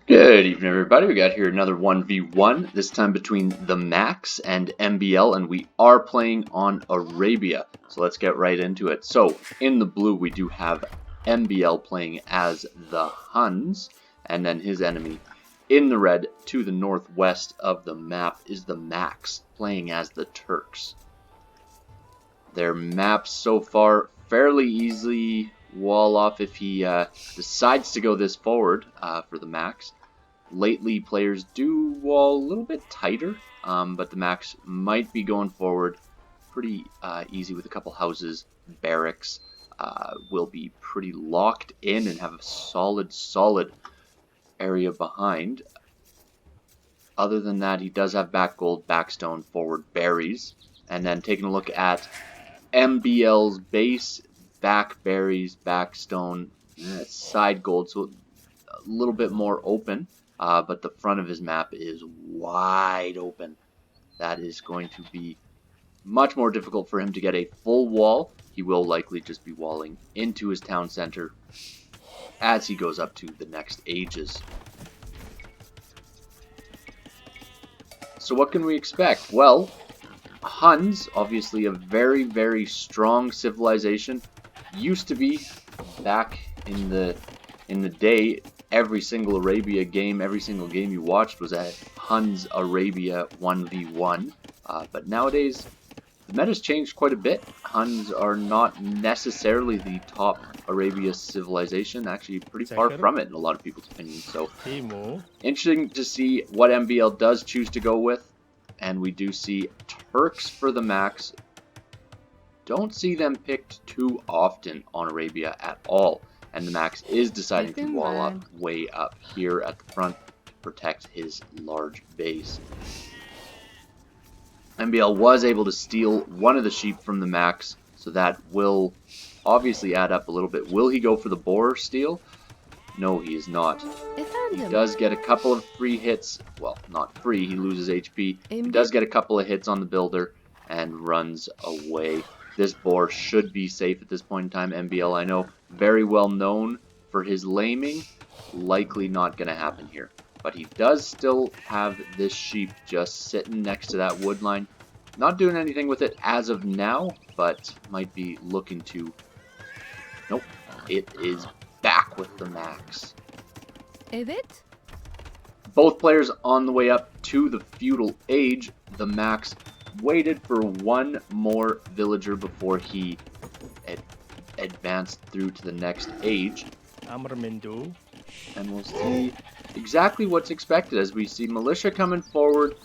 Good evening, everybody. We got here another 1v1, this time between TheMax and MbL, and we are playing on Arabia. So let's get right into it. So, in the blue, we do have MbL playing as the Huns, and then his enemy in the red to the northwest of the map is TheMax playing as the Turks. Their maps so far fairly easily wall off if he decides to go this forward for TheMax. Lately, players do wall a little bit tighter, but TheMax might be going forward pretty easy with a couple houses. Barracks will be pretty locked in and have a solid area behind. Other than that, he does have back gold, backstone, forward berries. And then taking a look at MbL's base, back berries, backstone, side gold, so a little bit more open. But the front of his map is wide open. That is going to be much more difficult for him to get a full wall. He will likely just be walling into his town center as he goes up to the next ages. So what can we expect? Well, Huns, obviously a very strong civilization, used to be back in the day. Every single Arabia game, every single game you watched was a Huns Arabia 1v1. But nowadays, the meta's changed quite a bit. Huns are not necessarily the top Arabia civilization, actually pretty far from it in a lot of people's opinions. So, interesting to see what MbL does choose to go with. And we do see Turks for TheMax. Don't see them picked too often on Arabia at all. And TheMax is deciding to wall up way up here at the front to protect his large base. MbL was able to steal one of the sheep from TheMax, so that will obviously add up a little bit. Will he go for the boar steal? No, he is not. He does get a couple of free hits. Well, not free, he loses HP. He does get a couple of hits on the builder and runs away. This boar should be safe at this point in time. MbL, I know, very well known for his laming. Likely not going to happen here. But he does still have this sheep just sitting next to that wood line. Not doing anything with it as of now, but might be looking to... Nope, it is back with TheMax. Evet. Both players on the way up to the feudal age. TheMax waited for one more villager before he advanced through to the next age. And we'll see exactly what's expected as we see militia coming forward,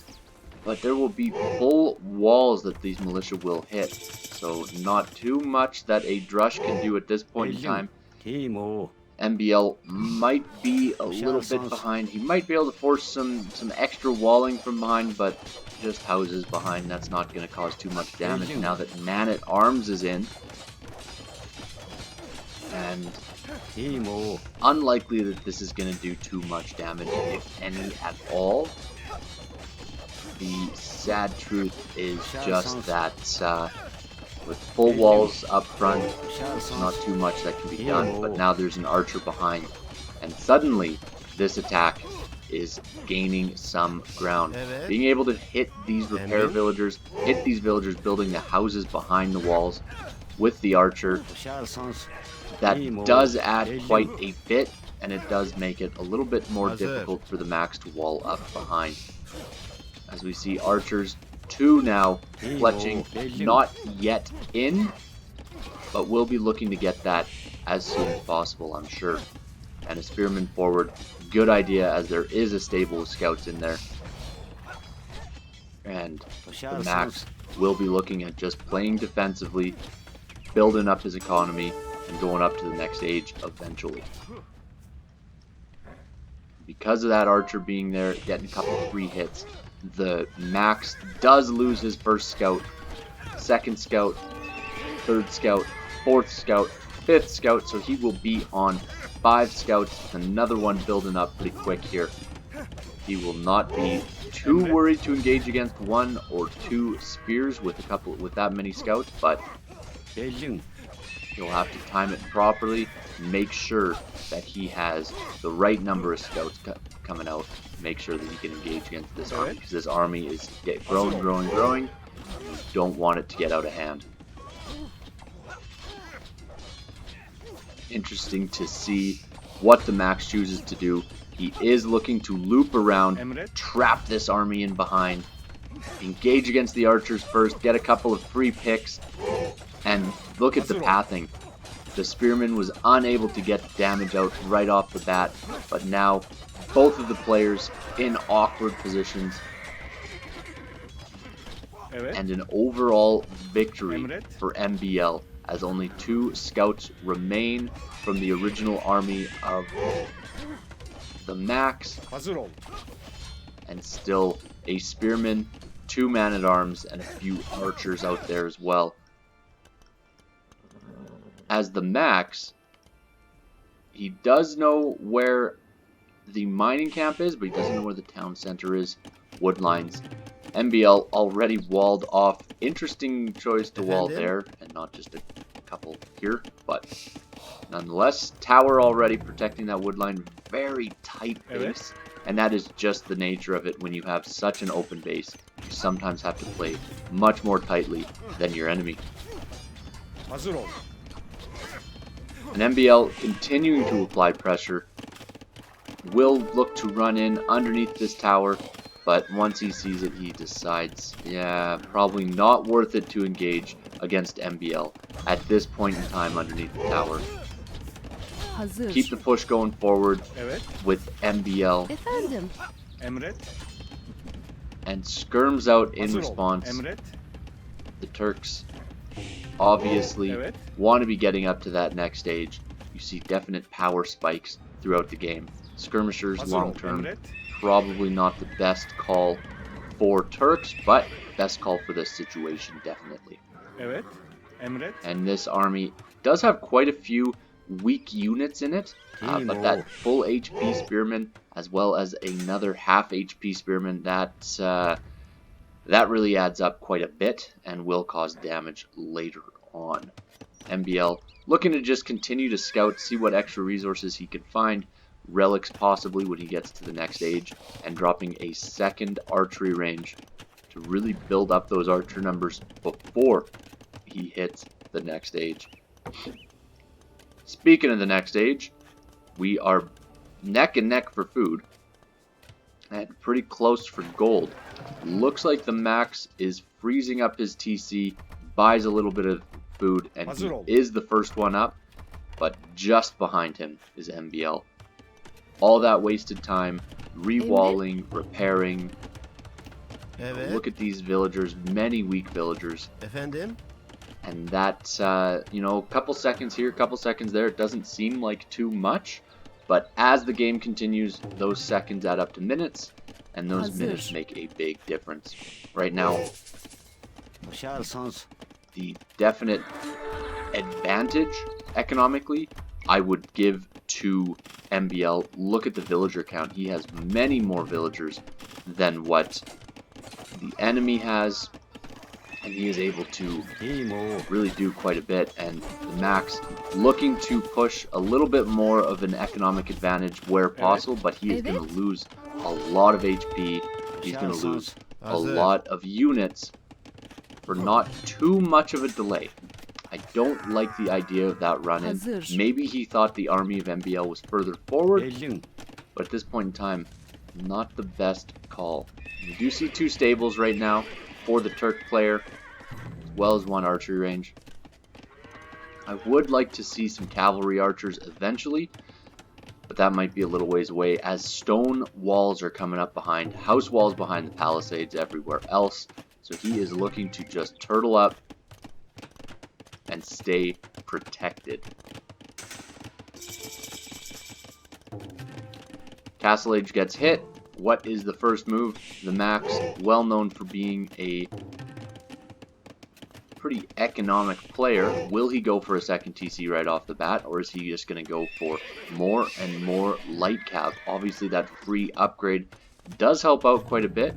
but there will be full walls that these militia will hit. So not too much that a drush can do at this point in time. MbL might be a little bit behind. He might be able to force some extra walling from behind, but just houses behind, that's not going to cause too much damage now that Man-at-Arms is in. And unlikely that this is going to do too much damage, if any at all. The sad truth is just that with full walls up front, there's not too much that can be done, but now there's an archer behind, and suddenly this attack is gaining some ground. Being able to hit these repair villagers, hit these villagers building the houses behind the walls with the archer, that does add quite a bit, and it does make it a little bit more difficult for TheMax to wall up behind. As we see archers, two now fletching, not yet in, but we'll be looking to get that as soon as possible, I'm sure. And a spearman forward, good idea, as there is a stable of scouts in there. And TheMax will be looking at just playing defensively, building up his economy, and going up to the next age eventually. Because of that archer being there, getting a couple of free hits, TheMax does lose his first scout, second scout, third scout, fourth scout, fifth scout, so he will be on 5 scouts, another one building up pretty quick here. He will not be too worried to engage against 1 or 2 spears with that many scouts, but He'll have to time it properly, make sure that he has the right number of scouts coming out, make sure that he can engage against this army, because this army is growing. You don't want it to get out of hand. Interesting to see what TheMax chooses to do. He is looking to loop around, trap this army in behind, engage against the archers first, get a couple of free picks, and look at the pathing. The spearman was unable to get damage out right off the bat, but now both of the players in awkward positions, and an overall victory for MbL, as only 2 scouts remain from the original army of TheMax, and still a spearman, 2 man-at-arms, and a few archers out there as well. As TheMax, he does know where the mining camp is, but he doesn't know where the town center is. Woodlines. MbL already walled off. Interesting choice to wall there, and not just a couple here, but nonetheless, tower already protecting that woodline. Very tight base, and that is just the nature of it when you have such an open base. You sometimes have to play much more tightly than your enemy. And MbL continuing to apply pressure, will look to run in underneath this tower, but once he sees it, he decides, yeah, probably not worth it to engage against MbL at this point in time underneath the tower. Keep the push going forward with MbL, and skirms out in response. The Turks obviously want to be getting up to that next stage. You see definite power spikes throughout the game. Skirmishers long term, probably not the best call for Turks, but best call for this situation, definitely. And this army does have quite a few weak units in it, but that full HP spearman, as well as another half HP spearman, that really adds up quite a bit and will cause damage later on. MbL looking to just continue to scout, see what extra resources he can find, relics possibly when he gets to the next stage, and dropping a second archery range to really build up those archer numbers before he hits the next stage. Speaking of the next stage, we are neck and neck for food and pretty close for gold. Looks like TheMax is freezing up his TC, buys a little bit of food, and he is the first one up, but just behind him is MbL. All that wasted time, rewalling, repairing. Look at these villagers, many weak villagers. And that's, you know, a couple seconds here, a couple seconds there. It doesn't seem like too much, but as the game continues, those seconds add up to minutes, and those minutes make a big difference. Right now, the definite advantage economically I would give to MbL. Look at the villager count. He has many more villagers than what the enemy has, and he is able to really do quite a bit. And TheMax looking to push a little bit more of an economic advantage where possible, but he is going to lose a lot of HP. He's going to lose a lot of units for not too much of a delay. I don't like the idea of that run-in. Maybe he thought the army of MbL was further forward, but at this point in time, not the best call. We do see 2 stables right now for the Turk player, as well as 1 archery range. I would like to see some cavalry archers eventually, but that might be a little ways away, as stone walls are coming up behind, house walls behind the palisades everywhere else. So he is looking to just turtle up and stay protected. Castle Age gets hit. What is the first move? TheMax, well known for being a pretty economic player. Will he go for a second TC right off the bat, or is he just going to go for more and more light cav? Obviously that free upgrade does help out quite a bit.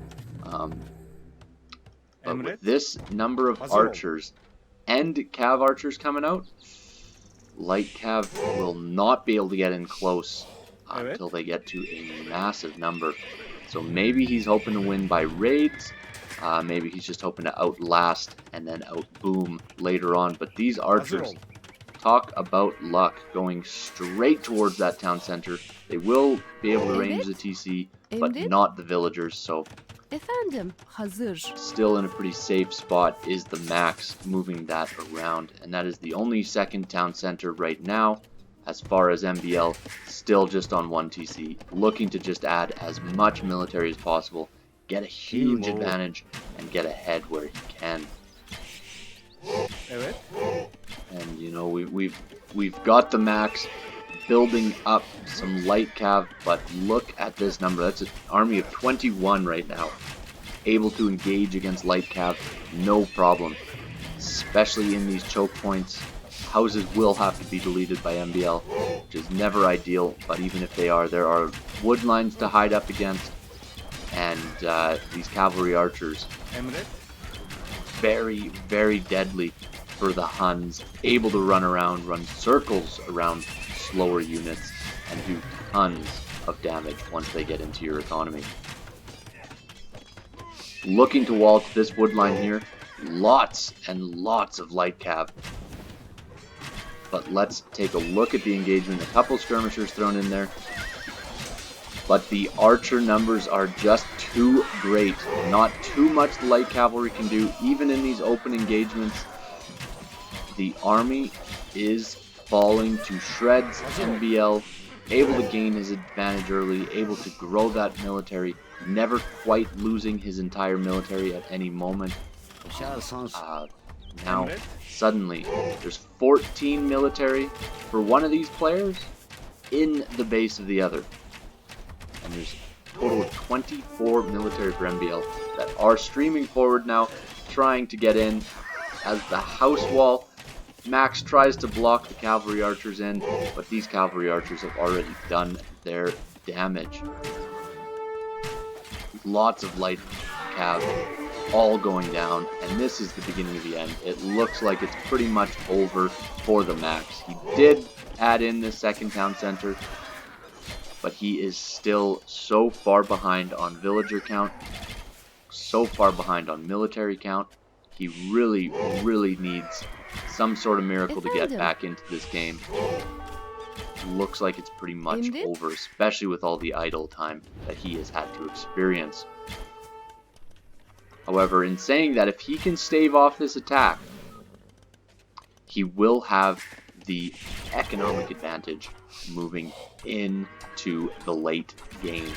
But with this number of archers and cav archers coming out, Light Cav will not be able to get in close Evet. until they get to a massive number. So maybe he's hoping to win by raids. Maybe he's just hoping to outlast and then outboom later on. But these archers, talk about luck, going straight towards that town center. They will be able to range the TC, but not the villagers. So Efendim, hazır. still in a pretty safe spot is the Max, moving that around. And that is the only second town center right now. As far as MbL, still just on 1 TC, looking to just add as much military as possible, get a huge advantage, and get ahead where he can. Evet. And you know, we've got the Max building up some light cav, but look at this number. That's an army of 21 right now, able to engage against light cav, no problem. Especially in these choke points, houses will have to be deleted by MbL, which is never ideal. But even if they are, there are wood lines to hide up against, and these cavalry archers, very, very deadly for the Huns, able to run around, run circles around slower units, and do tons of damage once they get into your economy. Looking to wall to this wood line here, lots and lots of light cav. But let's take a look at the engagement. A couple skirmishers thrown in there. But the archer numbers are just too great. Not too much the light cavalry can do, even in these open engagements. The army is falling to shreds. MbL able to gain his advantage early, able to grow that military, never quite losing his entire military at any moment. Now, suddenly, there's 14 military for one of these players in the base of the other. And there's a total of 24 military for MbL that are streaming forward now, trying to get in. As the house wall, Max tries to block the cavalry archers in, but these cavalry archers have already done their damage. Lots of light cav all going down, and this is the beginning of the end. It looks like it's pretty much over for the Max. He did add in the second town center, but he is still so far behind on villager count, so far behind on military count. He really, really needs some sort of miracle to get back into this game. Looks like it's pretty much over, especially with all the idle time that he has had to experience. However, in saying that, if he can stave off this attack, he will have the economic advantage moving into the late game.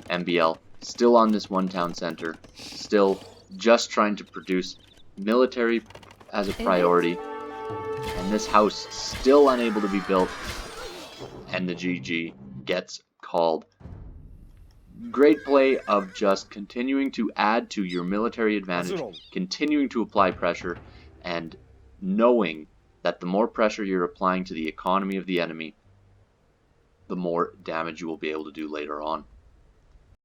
MbL still on this one town center, still just trying to produce military as a priority, and this house still unable to be built, and the GG gets called. Great play of just continuing to add to your military advantage, continuing to apply pressure, and knowing that the more pressure you're applying to the economy of the enemy, the more damage you will be able to do later on.